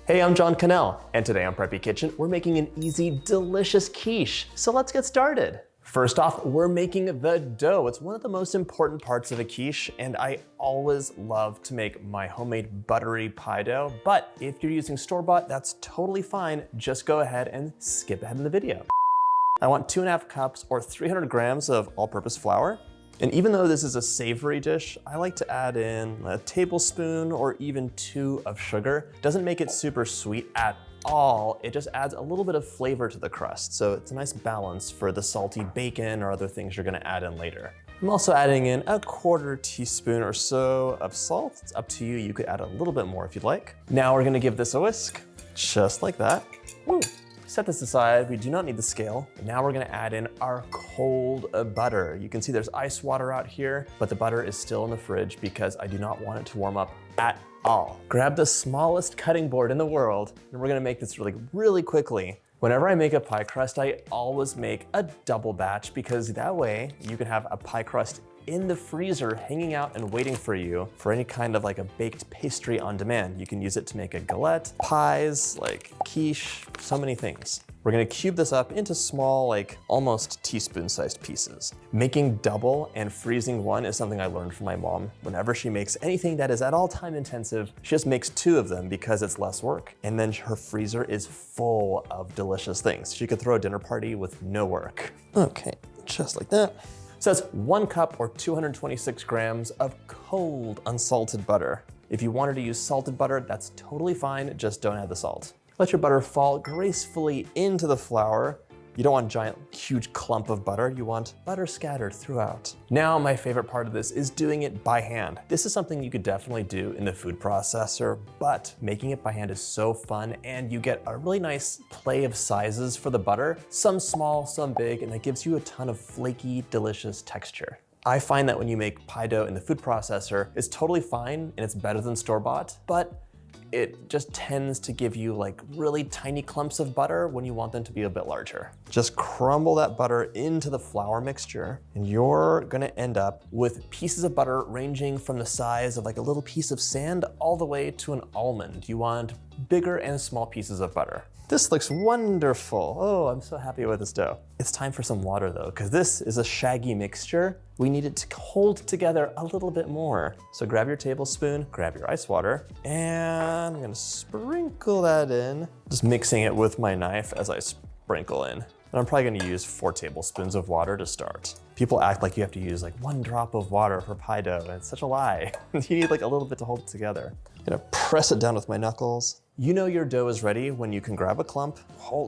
Hey, I'm John Cannell, and today on Preppy Kitchen, we're making an easy, delicious quiche. So let's get started. First off, we're making the dough. It's one of the most important parts of a quiche, and I always love to make my homemade buttery pie dough. But if you're using store-bought, that's totally fine. Just go ahead and skip ahead in the video. I want 2.5 cups or 300 grams of all-purpose flour. And even though this is a savory dish, I like to add in a tablespoon or even 2 of sugar. Doesn't make it super sweet at all. It just adds a little bit of flavor to the crust. So it's a nice balance for the salty bacon or other things you're gonna add in later. I'm also adding in a 1/4 teaspoon or so of salt. It's up to you. You could add a little bit more if you'd like. Now we're gonna give this a whisk, just like that. Woo. Set this aside, we do not need the scale. Now we're gonna add in our cold butter. You can see there's ice water out here, but the butter is still in the fridge because I do not want it to warm up at all. Grab the smallest cutting board in the world, and we're gonna make this really quickly. Whenever I make a pie crust, I always make a double batch because that way you can have a pie crust in the freezer hanging out and waiting for you for any kind of like a baked pastry on demand. You can use it to make a galette, pies, like quiche, so many things. We're gonna cube this up into small, like almost teaspoon-sized pieces. Making double and freezing one is something I learned from my mom. Whenever she makes anything that is at all time intensive, she just makes 2 of them because it's less work. And then her freezer is full of delicious things. She could throw a dinner party with no work. Okay, just like that. So that's 1 cup or 226 grams of cold unsalted butter. If you wanted to use salted butter, that's totally fine, just don't add the salt. Let your butter fall gracefully into the flour. You don't want a giant, huge clump of butter. You want butter scattered throughout. Now, my favorite part of this is doing it by hand. This is something you could definitely do in the food processor, but making it by hand is so fun, and you get a really nice play of sizes for the butter. Some small, some big, and that gives you a ton of flaky, delicious texture. I find that when you make pie dough in the food processor, it's totally fine, and it's better than store-bought, but it just tends to give you like really tiny clumps of butter when you want them to be a bit larger. Just crumble that butter into the flour mixture, and you're gonna end up with pieces of butter ranging from the size of like a little piece of sand all the way to an almond. You want bigger and small pieces of butter. This looks wonderful. Oh, I'm so happy with this dough. It's time for some water though, because this is a shaggy mixture. We need it to hold together a little bit more. So grab your tablespoon, grab your ice water, and I'm gonna sprinkle that in. Just mixing it with my knife as I sprinkle in. And I'm probably gonna use 4 tablespoons of water to start. People act like you have to use like 1 drop of water for pie dough, and it's such a lie. You need like a little bit to hold it together. I'm gonna press it down with my knuckles. You know your dough is ready when you can grab a clump,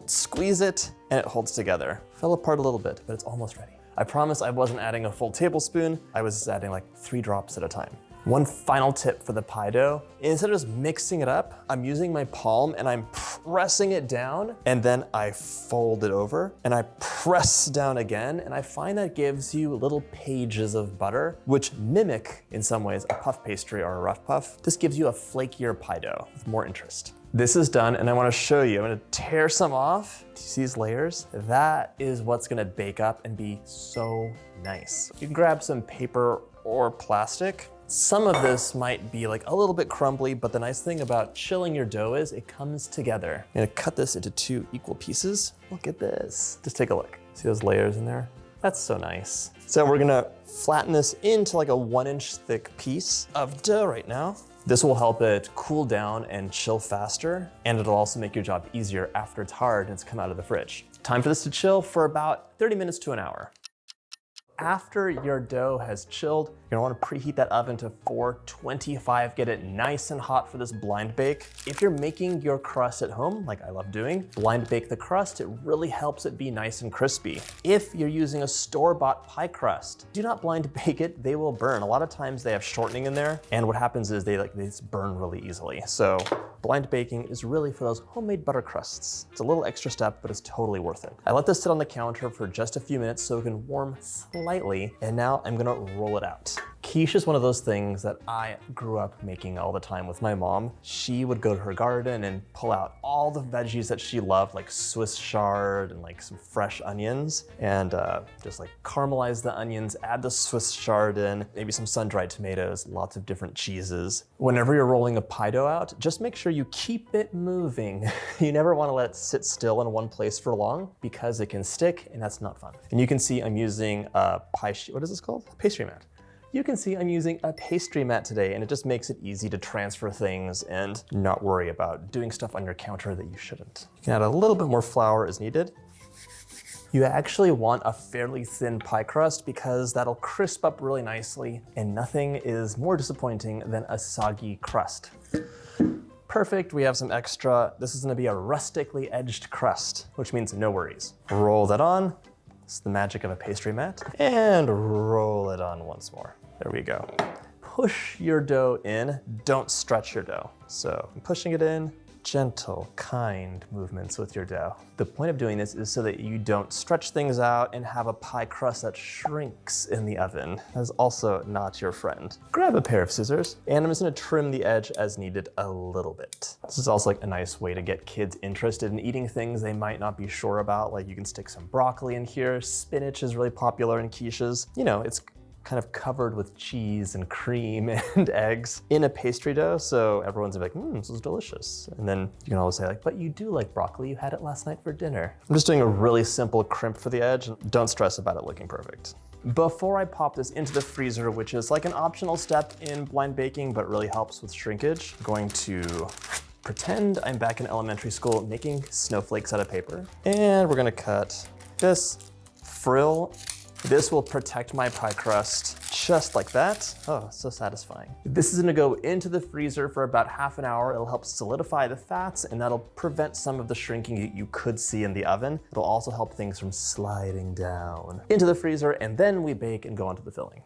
squeeze it, and it holds together. Fell apart a little bit, but it's almost ready. I promise I wasn't adding a full tablespoon. I was adding like 3 drops at a time. One final tip for the pie dough, instead of just mixing it up, I'm using my palm and I'm pressing it down, and then I fold it over and I press down again, and I find that gives you little pages of butter, which mimic in some ways a puff pastry or a rough puff. This gives you a flakier pie dough with more interest. This is done, and I wanna show you. I'm gonna tear some off. Do you see these layers? That is what's gonna bake up and be so nice. You can grab some paper or plastic. Some of this might be like a little bit crumbly, but the nice thing about chilling your dough is it comes together. I'm gonna cut this into 2 equal pieces. Look at this. Just take a look. See those layers in there? That's so nice. So we're gonna flatten this into like a 1-inch thick piece of dough right now. This will help it cool down and chill faster, and it'll also make your job easier after it's hard and it's come out of the fridge. Time for this to chill for about 30 minutes to an hour. After your dough has chilled, you're gonna wanna preheat that oven to 425, get it nice and hot for this blind bake. If you're making your crust at home, like I love doing, blind bake the crust, it really helps it be nice and crispy. If you're using a store-bought pie crust, do not blind bake it, they will burn. A lot of times they have shortening in there, and what happens is they just burn really easily. So blind baking is really for those homemade butter crusts. It's a little extra step, but it's totally worth it. I let this sit on the counter for just a few minutes so it can warm slightly lightly, and now I'm gonna roll it out. Quiche is one of those things that I grew up making all the time with my mom. She would go to her garden and pull out all the veggies that she loved, like Swiss chard and like some fresh onions, and just like caramelize the onions, add the Swiss chard in, maybe some sun-dried tomatoes, lots of different cheeses. Whenever you're rolling a pie dough out, just make sure you keep it moving. You never wanna let it sit still in one place for long because it can stick and that's not fun. And you can see I'm using a pie sheet, what is this called? Pastry mat. You can see I'm using a pastry mat today, and it just makes it easy to transfer things and not worry about doing stuff on your counter that you shouldn't. You can add a little bit more flour as needed. You actually want a fairly thin pie crust because that'll crisp up really nicely, and nothing is more disappointing than a soggy crust. Perfect, we have some extra. This is gonna be a rustically edged crust, which means no worries. Roll that on. It's the magic of a pastry mat. And roll it on once more. There we go. Push your dough in, don't stretch your dough. So I'm pushing it in, gentle, kind movements with your dough. The point of doing this is so that you don't stretch things out and have a pie crust that shrinks in the oven. That's also not your friend. Grab a pair of scissors, and I'm just gonna trim the edge as needed a little bit. This is also like a nice way to get kids interested in eating things they might not be sure about. Like you can stick some broccoli in here. Spinach is really popular in quiches. You know, it's kind of covered with cheese and cream and eggs in a pastry dough. So everyone's like, this is delicious. And then you can always say like, but you do like broccoli, you had it last night for dinner. I'm just doing a really simple crimp for the edge, and don't stress about it looking perfect. Before I pop this into the freezer, which is like an optional step in blind baking, but really helps with shrinkage, I'm going to pretend I'm back in elementary school making snowflakes out of paper. And we're gonna cut this frill. This will protect my pie crust just like that. Oh, so satisfying. This is gonna go into the freezer for about half an hour. It'll help solidify the fats, and that'll prevent some of the shrinking that you could see in the oven. It'll also help things from sliding down into the freezer, and then we bake and go on to the filling.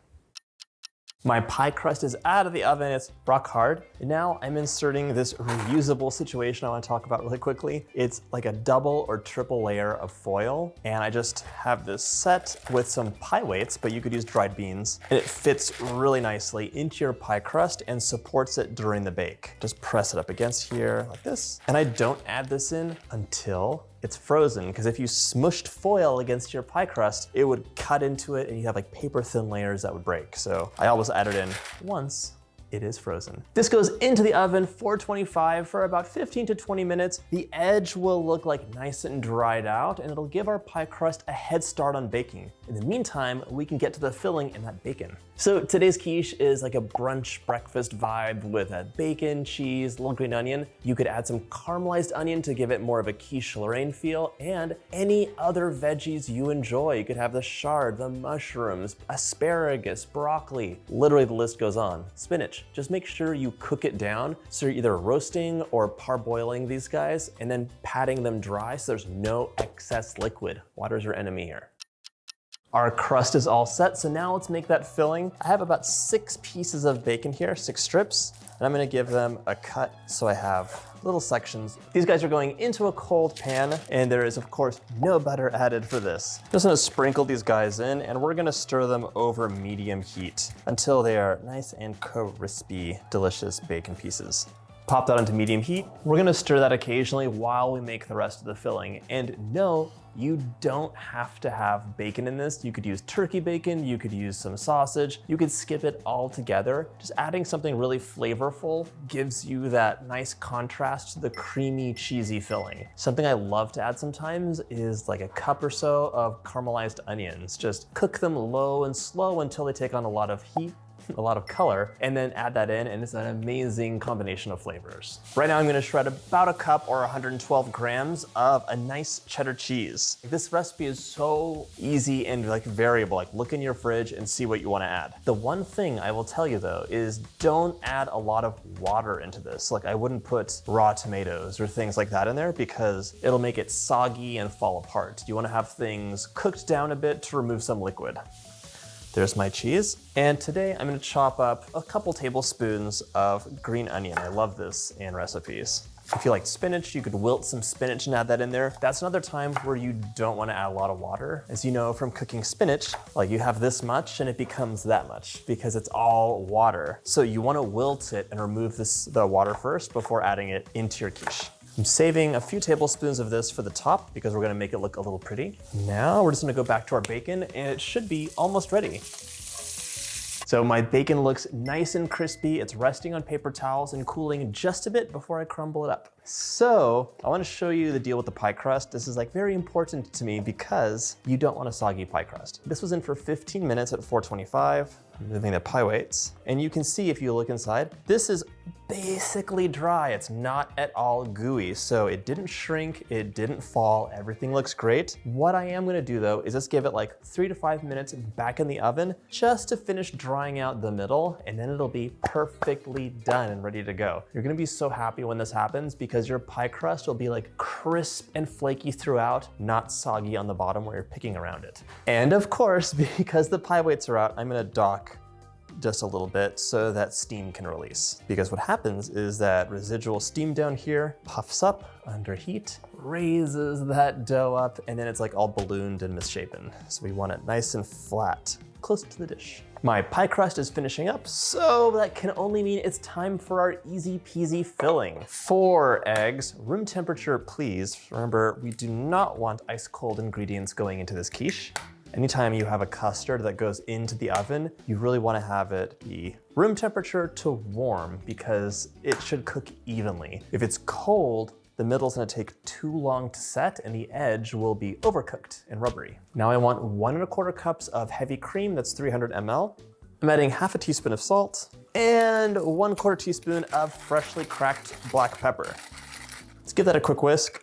My pie crust is out of the oven, it's rock hard. And now I'm inserting this reusable situation I wanna talk about really quickly. It's like a double or triple layer of foil. And I just have this set with some pie weights, but you could use dried beans. And it fits really nicely into your pie crust and supports it during the bake. Just press it up against here like this. And I don't add this in until it's frozen, because if you smushed foil against your pie crust, it would cut into it and you have like paper thin layers that would break. So I always add it in once it is frozen. This goes into the oven, 425 for about 15 to 20 minutes. The edge will look like nice and dried out, and it'll give our pie crust a head start on baking. In the meantime, we can get to the filling and that bacon. So today's quiche is like a brunch breakfast vibe with a bacon, cheese, little green onion. You could add some caramelized onion to give it more of a quiche Lorraine feel, and any other veggies you enjoy. You could have the chard, the mushrooms, asparagus, broccoli. Literally the list goes on. Spinach. Just make sure you cook it down so you're either roasting or parboiling these guys and then patting them dry so there's no excess liquid. Water's your enemy here. Our crust is all set, so now let's make that filling. I have about 6 pieces of bacon here, 6 strips, and I'm gonna give them a cut so I have little sections. These guys are going into a cold pan, and there is of course no butter added for this. Just gonna sprinkle these guys in, and we're gonna stir them over medium heat until they are nice and crispy, delicious bacon pieces. Pop that into medium heat. We're gonna stir that occasionally while we make the rest of the filling. And no, you don't have to have bacon in this. You could use turkey bacon, you could use some sausage, you could skip it all together. Just adding something really flavorful gives you that nice contrast to the creamy, cheesy filling. Something I love to add sometimes is like a cup or so of caramelized onions. Just cook them low and slow until they take on a lot of heat, a lot of color, and then add that in, and it's an amazing combination of flavors. Right now I'm gonna shred about a cup or 112 grams of a nice cheddar cheese. This recipe is so easy and like variable. Like look in your fridge and see what you wanna add. The one thing I will tell you though is don't add a lot of water into this. Like I wouldn't put raw tomatoes or things like that in there because it'll make it soggy and fall apart. You wanna have things cooked down a bit to remove some liquid. There's my cheese. And today I'm gonna chop up a couple tablespoons of green onion. I love this in recipes. If you like spinach, you could wilt some spinach and add that in there. That's another time where you don't want to add a lot of water. As you know from cooking spinach, like you have this much and it becomes that much because it's all water. So you want to wilt it and remove the water first before adding it into your quiche. I'm saving a few tablespoons of this for the top because we're gonna make it look a little pretty. Now we're just gonna go back to our bacon and it should be almost ready. So my bacon looks nice and crispy. It's resting on paper towels and cooling just a bit before I crumble it up. So I wanna show you the deal with the pie crust. This is like very important to me because you don't want a soggy pie crust. This was in for 15 minutes at 425. I'm moving the pie weights. And you can see if you look inside, this is basically dry. It's not at all gooey. So it didn't shrink, it didn't fall, everything looks great. What I am gonna do though is just give it like 3 to 5 minutes back in the oven just to finish drying out the middle, and then it'll be perfectly done and ready to go. You're gonna be so happy when this happens because your pie crust will be like crisp and flaky throughout, not soggy on the bottom where you're picking around it. And of course, because the pie weights are out, I'm gonna dock just a little bit so that steam can release. Because what happens is that residual steam down here puffs up under heat, raises that dough up, and then it's like all ballooned and misshapen. So we want it nice and flat, close to the dish. My pie crust is finishing up, so that can only mean it's time for our easy peasy filling. 4 eggs, room temperature please. Remember, we do not want ice cold ingredients going into this quiche. Anytime you have a custard that goes into the oven, you really want to have it be room temperature to warm because it should cook evenly. If it's cold, the middle's gonna take too long to set and the edge will be overcooked and rubbery. Now I want 1 1/4 cups of heavy cream, that's 300 ml. I'm adding half a teaspoon of salt and 1/4 teaspoon of freshly cracked black pepper. Let's give that a quick whisk.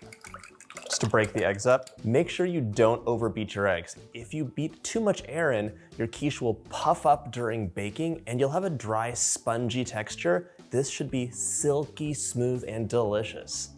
Just to break the eggs up. Make sure you don't overbeat your eggs. If you beat too much air in, your quiche will puff up during baking and you'll have a dry, spongy texture. This should be silky smooth and delicious.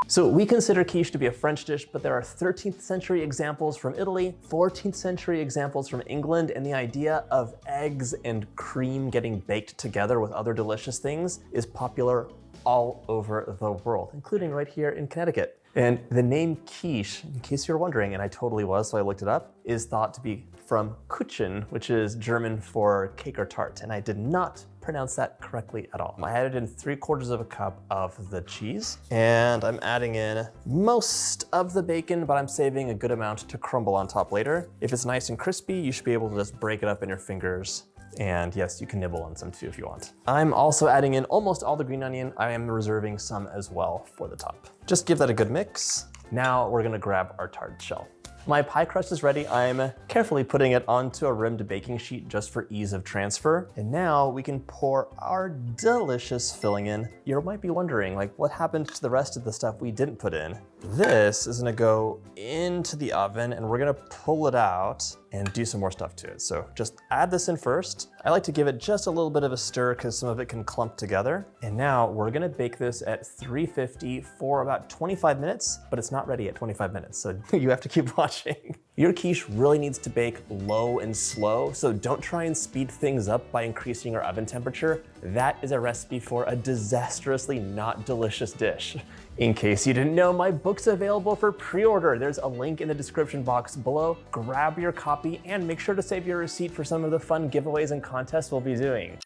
So we consider quiche to be a French dish, but there are 13th century examples from Italy, 14th century examples from England, and the idea of eggs and cream getting baked together with other delicious things is popular all over the world, including right here in Connecticut. And the name quiche, in case you're wondering, and I totally was, so I looked it up, is thought to be from Kuchen, which is German for cake or tart, and I did not pronounce that correctly at all. I added in 3/4 of a cup of the cheese, and I'm adding in most of the bacon, but I'm saving a good amount to crumble on top later. If it's nice and crispy, you should be able to just break it up in your fingers. And yes, you can nibble on some too if you want. I'm also adding in almost all the green onion. I am reserving some as well for the top. Just give that a good mix. Now we're gonna grab our tart shell. My pie crust is ready. I'm carefully putting it onto a rimmed baking sheet just for ease of transfer. And now we can pour our delicious filling in. You might be wondering, like, what happened to the rest of the stuff we didn't put in? This is gonna go into the oven and we're gonna pull it out and do some more stuff to it. So just add this in first. I like to give it just a little bit of a stir because some of it can clump together. And now we're gonna bake this at 350 for about 25 minutes, but it's not ready at 25 minutes, so you have to keep watching. Your quiche really needs to bake low and slow, so don't try and speed things up by increasing your oven temperature. That is a recipe for a disastrously not delicious dish. In case you didn't know, my book's available for pre-order. There's a link in the description box below. Grab your copy and make sure to save your receipt for some of the fun giveaways and contests we'll be doing.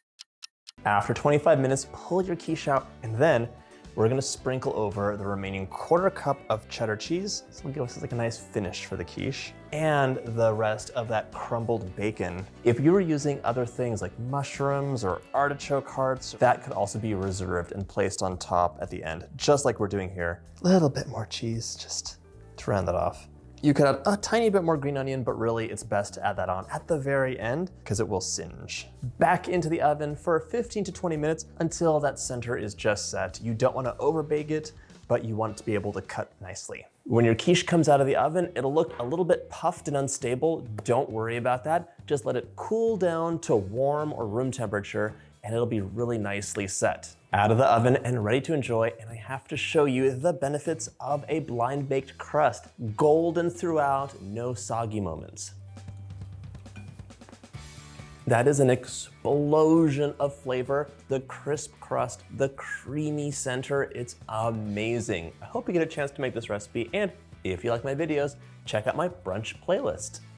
After 25 minutes, pull your quiche out, and then we're gonna sprinkle over the remaining 1/4 cup of cheddar cheese. So it'll give us like a nice finish for the quiche, and the rest of that crumbled bacon. If you were using other things like mushrooms or artichoke hearts, that could also be reserved and placed on top at the end, just like we're doing here. A little bit more cheese, just to round that off. You could add a tiny bit more green onion, but really it's best to add that on at the very end because it will singe. Back into the oven for 15 to 20 minutes until that center is just set. You don't want to overbake it, but you want it to be able to cut nicely. When your quiche comes out of the oven, it'll look a little bit puffed and unstable. Don't worry about that. Just let it cool down to warm or room temperature and it'll be really nicely set. Out of the oven and ready to enjoy, and I have to show you the benefits of a blind baked crust. Golden throughout, no soggy moments. That is an explosion of flavor, the crisp crust, the creamy center. It's amazing. I hope you get a chance to make this recipe, and if you like my videos, check out my brunch playlist.